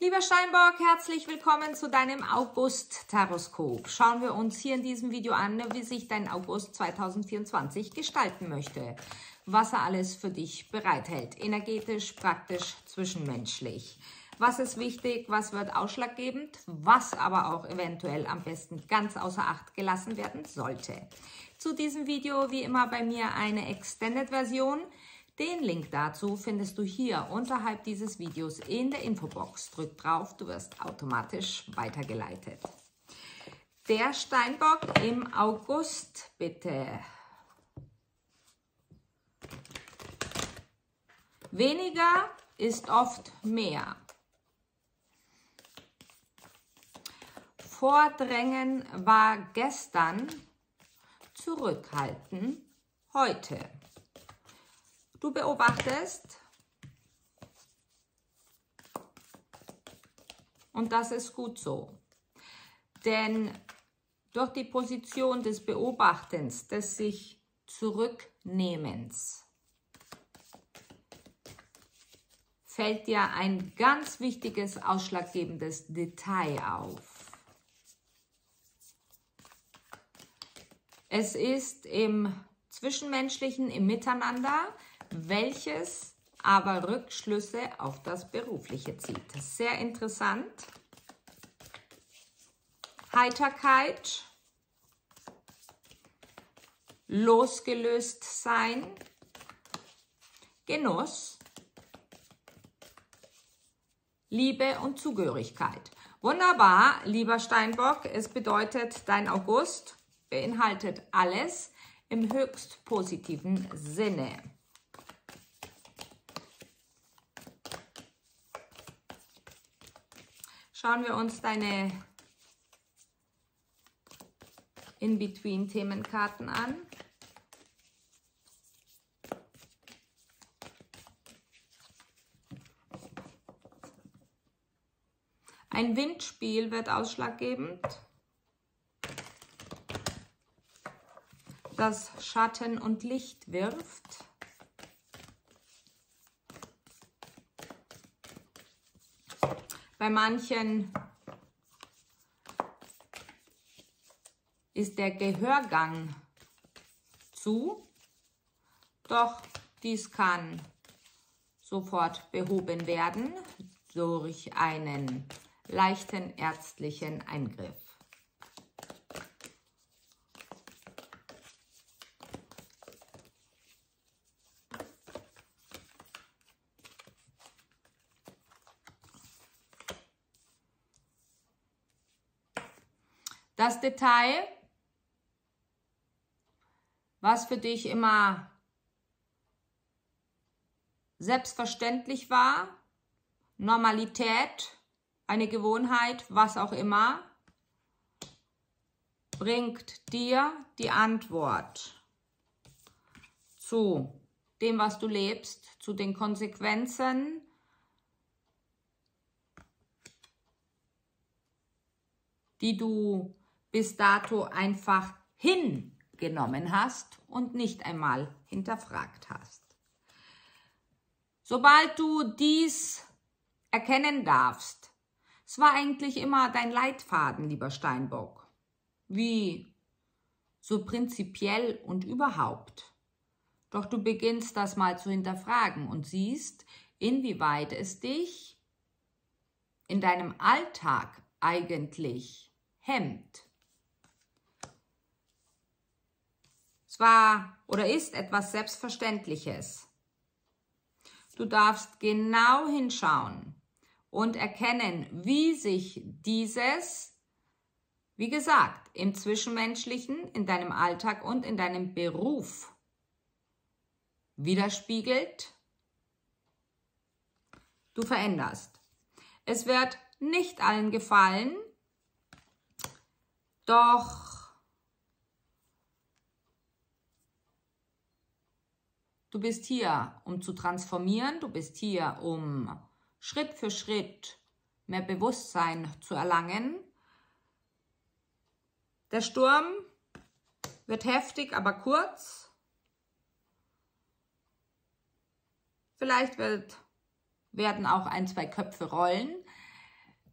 Lieber Steinbock, herzlich willkommen zu deinem August-Taroskop. Schauen wir uns hier in diesem Video an, wie sich dein August 2024 gestalten möchte. Was er alles für dich bereithält, energetisch, praktisch, zwischenmenschlich. Was ist wichtig, was wird ausschlaggebend, was aber auch eventuell am besten ganz außer Acht gelassen werden sollte. Zu diesem Video wie immer bei mir eine Extended-Version. Den Link dazu findest du hier unterhalb dieses Videos in der Infobox. Drück drauf, du wirst automatisch weitergeleitet. Der Steinbock im August, bitte. Weniger ist oft mehr. Vordrängen war gestern, zurückhalten heute. Du beobachtest und das ist gut so, denn durch die Position des Beobachtens, des sich Zurücknehmens, fällt dir ein ganz wichtiges, ausschlaggebendes Detail auf. Es ist im Zwischenmenschlichen, im Miteinander, welches aber Rückschlüsse auf das Berufliche zieht. Sehr interessant. Heiterkeit, losgelöst sein, Genuss, Liebe und Zugehörigkeit. Wunderbar, lieber Steinbock, es bedeutet, dein August beinhaltet alles im höchst positiven Sinne. Schauen wir uns deine In-Between-Themenkarten an. Ein Windspiel wird ausschlaggebend, das Schatten und Licht wirft. Bei manchen ist der Gehörgang zu, doch dies kann sofort behoben werden durch einen leichten ärztlichen Eingriff. Das Detail, was für dich immer selbstverständlich war, Normalität, eine Gewohnheit, was auch immer, bringt dir die Antwort zu dem, was du lebst, zu den Konsequenzen, die du bis dato einfach hingenommen hast und nicht einmal hinterfragt hast. Sobald du dies erkennen darfst, es war eigentlich immer dein Leitfaden, lieber Steinbock, wie so prinzipiell und überhaupt. Doch du beginnst das mal zu hinterfragen und siehst, inwieweit es dich in deinem Alltag eigentlich hemmt. Es war oder ist etwas Selbstverständliches. Du darfst genau hinschauen und erkennen, wie sich dieses, wie gesagt, im Zwischenmenschlichen, in deinem Alltag und in deinem Beruf widerspiegelt. Du veränderst. Es wird nicht allen gefallen, doch du bist hier, um zu transformieren, du bist hier, um Schritt für Schritt mehr Bewusstsein zu erlangen. Der Sturm wird heftig, aber kurz. Vielleicht werden auch ein, zwei Köpfe rollen.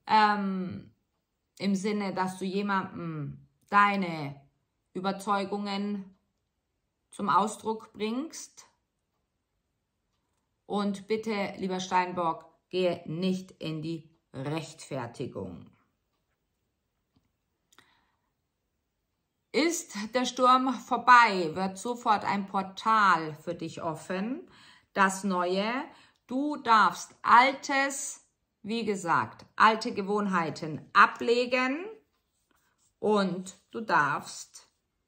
im Sinne, dass du jemandem deine Überzeugungen zum Ausdruck bringst. Und bitte, lieber Steinbock, gehe nicht in die Rechtfertigung. Ist der Sturm vorbei, wird sofort ein Portal für dich offen, das Neue. Du darfst Altes, wie gesagt, alte Gewohnheiten ablegen und du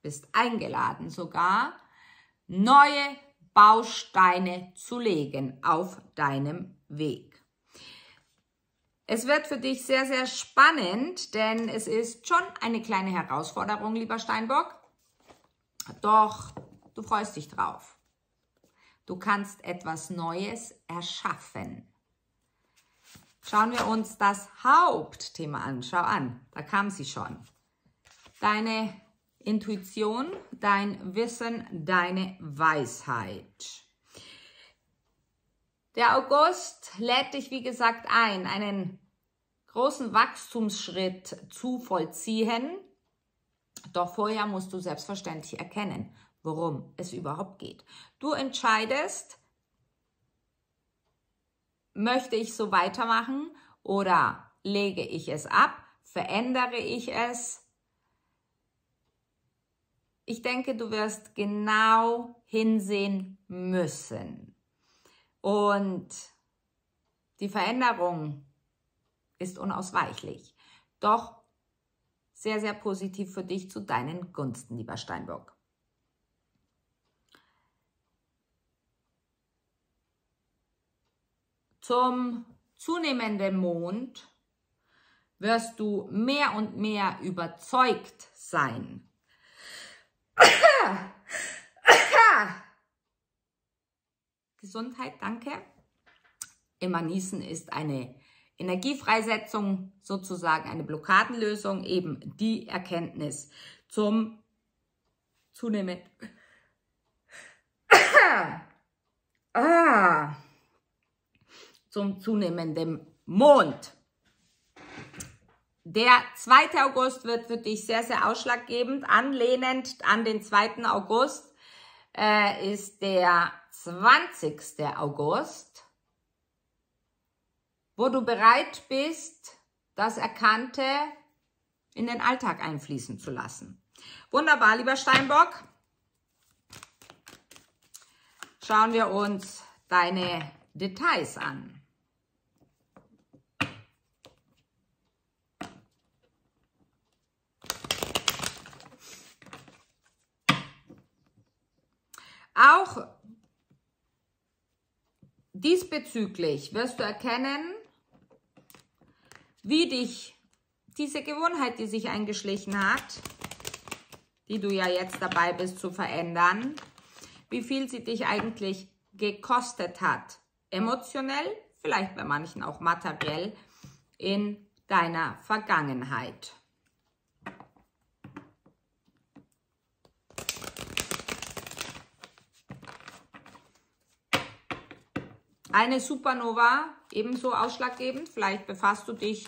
bist eingeladen sogar, neue Bausteine zu legen auf deinem Weg. Es wird für dich sehr, sehr spannend, denn es ist schon eine kleine Herausforderung, lieber Steinbock. Doch du freust dich drauf. Du kannst etwas Neues erschaffen. Schauen wir uns das Hauptthema an. Schau an, da kam sie schon. Deine Intuition, dein Wissen, deine Weisheit. Der August lädt dich, wie gesagt, ein, einen großen Wachstumsschritt zu vollziehen. Doch vorher musst du selbstverständlich erkennen, worum es überhaupt geht. Du entscheidest, möchte ich so weitermachen oder lege ich es ab, verändere ich es? Ich denke, du wirst genau hinsehen müssen. Und die Veränderung ist unausweichlich, doch sehr, sehr positiv für dich zu deinen Gunsten, lieber Steinbock. Zum zunehmenden Mond wirst du mehr und mehr überzeugt sein. Gesundheit, danke. Immer niesen ist eine Energiefreisetzung, sozusagen eine Blockadenlösung, eben die Erkenntnis zum zunehmenden Mond. Der 2. August wird für dich sehr, sehr ausschlaggebend. Anlehnend an den 2. August ist der 20. August, wo du bereit bist, das Erkannte in den Alltag einfließen zu lassen. Wunderbar, lieber Steinbock. Schauen wir uns deine Details an. Auch diesbezüglich wirst du erkennen, wie dich diese Gewohnheit, die sich eingeschlichen hat, die du ja jetzt dabei bist zu verändern, wie viel sie dich eigentlich gekostet hat. Emotionell, vielleicht bei manchen auch materiell, in deiner Vergangenheit. Eine Supernova, ebenso ausschlaggebend. Vielleicht befasst du dich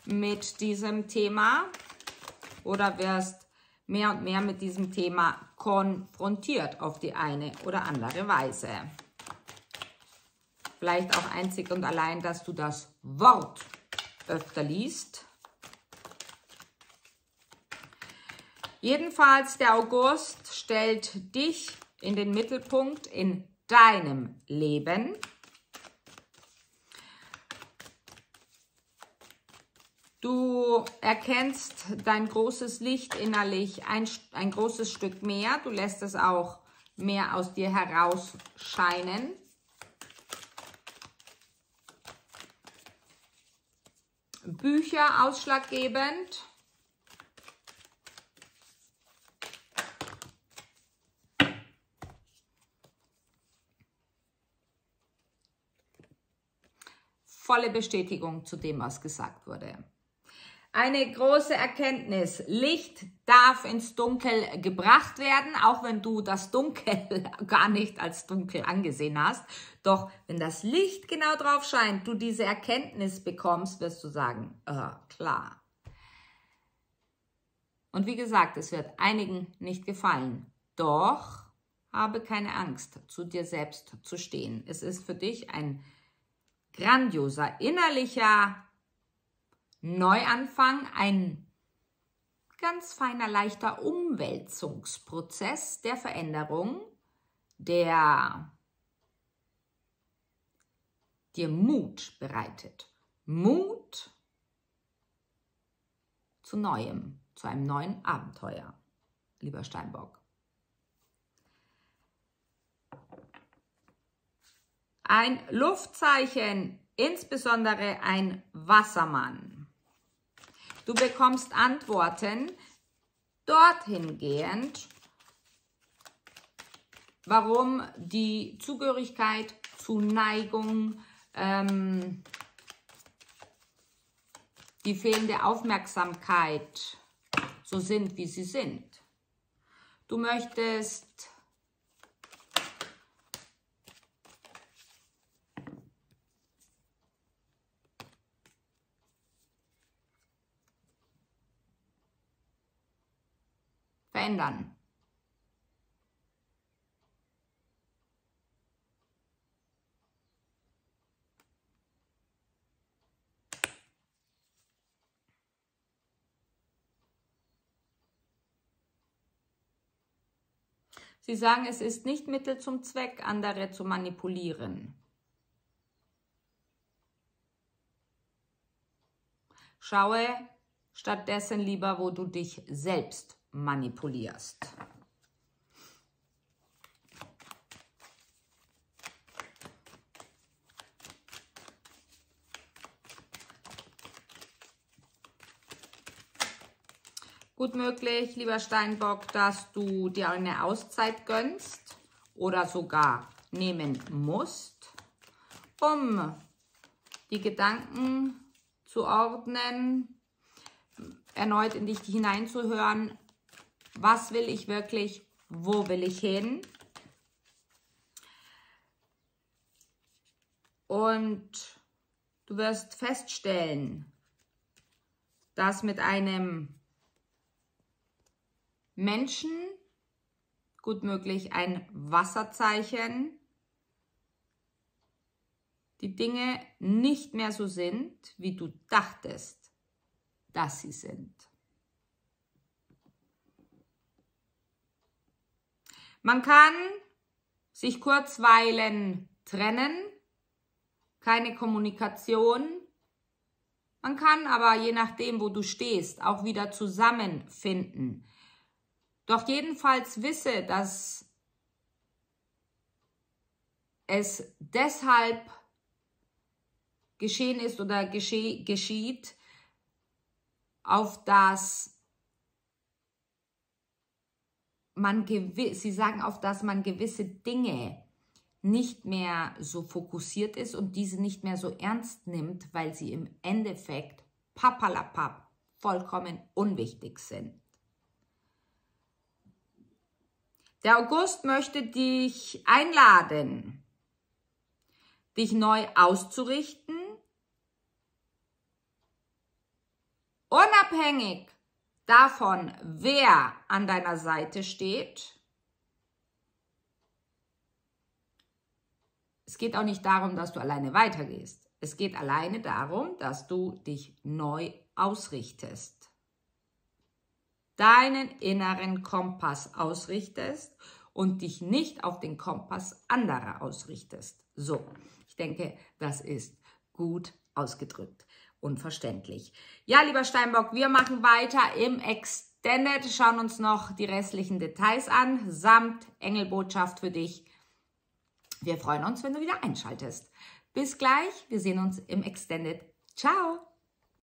mit diesem Thema oder wirst mehr und mehr mit diesem Thema konfrontiert auf die eine oder andere Weise. Vielleicht auch einzig und allein, dass du das Wort öfter liest. Jedenfalls, der August stellt dich in den Mittelpunkt in deinem Leben. Du erkennst dein großes Licht innerlich ein großes Stück mehr. Du lässt es auch mehr aus dir herausscheinen. Bücher ausschlaggebend. Volle Bestätigung zu dem, was gesagt wurde. Eine große Erkenntnis. Licht darf ins Dunkel gebracht werden, auch wenn du das Dunkel gar nicht als dunkel angesehen hast. Doch wenn das Licht genau drauf scheint, du diese Erkenntnis bekommst, wirst du sagen, klar. Und wie gesagt, es wird einigen nicht gefallen. Doch habe keine Angst, zu dir selbst zu stehen. Es ist für dich ein grandioser innerlicher Neuanfang, ein ganz feiner, leichter Umwälzungsprozess der Veränderung, der dir Mut bereitet. Mut zu Neuem, zu einem neuen Abenteuer, lieber Steinbock. Ein Luftzeichen, insbesondere ein Wassermann. Du bekommst Antworten dorthin gehend, warum die Zugehörigkeit, Zuneigung, die fehlende Aufmerksamkeit so sind, wie sie sind. Du möchtest verändern. Sie sagen, es ist nicht Mittel zum Zweck, andere zu manipulieren. Schaue stattdessen lieber, wo du dich selbst manipulierst. Gut möglich, lieber Steinbock, dass du dir eine Auszeit gönnst oder sogar nehmen musst, um die Gedanken zu ordnen, erneut in dich hineinzuhören. Was will ich wirklich? Wo will ich hin? Und du wirst feststellen, dass mit einem Menschen, gut möglich ein Wasserzeichen, die Dinge nicht mehr so sind, wie du dachtest, dass sie sind. Man kann sich kurzweilen trennen, keine Kommunikation. Man kann aber, je nachdem, wo du stehst, auch wieder zusammenfinden. Doch jedenfalls wisse, dass es deshalb geschehen ist oder geschieht, auf das man auf das man gewisse Dinge nicht mehr so fokussiert ist und diese nicht mehr so ernst nimmt, weil sie im Endeffekt papalapap vollkommen unwichtig sind. Der August möchte dich einladen, dich neu auszurichten, unabhängig davon, wer an deiner Seite steht. Es geht auch nicht darum, dass du alleine weitergehst. Es geht alleine darum, dass du dich neu ausrichtest. Deinen inneren Kompass ausrichtest und dich nicht auf den Kompass anderer ausrichtest. So, ich denke, das ist gut ausgedrückt und verständlich. Ja, lieber Steinbock, wir machen weiter im Extended, schauen uns noch die restlichen Details an, samt Engelbotschaft für dich. Wir freuen uns, wenn du wieder einschaltest. Bis gleich, wir sehen uns im Extended. Ciao!